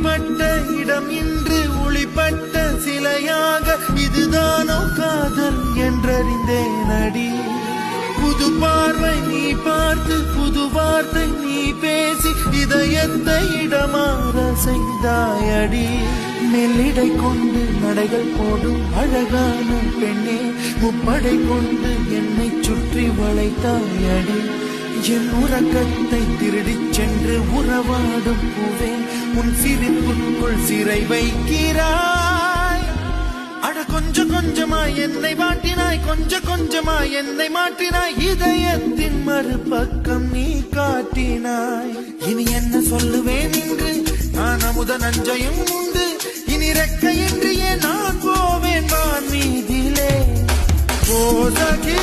அடிபட்ட இடம் இன்று ஒளிப்பட்ட சிலையாக இதுதானோ காதல் என்றறிந்தேன் அடி. புது பார்வை நீ பார்த்து புது வார்த்தை நீ பேசி இதயத்தை இடமாற செய்தாயடி. மெல்லிடை கொண்டு நடைகள் போடும் அழகான பெண்ணே முப்படை கொண்டு என்னை சுற்றி வளைத்தாயடி. என் உறக்கத்தை திருடிச் சென்று உறவாடும் பூவே உன் சிரிப்புக்குள் சிறை வைக்கிறாய். அட கொஞ்சம் கொஞ்சமாய் என்னை வாட்டினாய் கொஞ்சம் கொஞ்சமாய் என்னை மாற்றினாய் இதயத்தின் மறுபக்கம் நீ காட்டினாய். இனி என்ன சொல்லுவேன் என்று நான் அமுத நஞ்சையும் உண்டு இனி ரெக்கையின்றியே நான் போவேன் வான் மீதிலே. ஓ சகி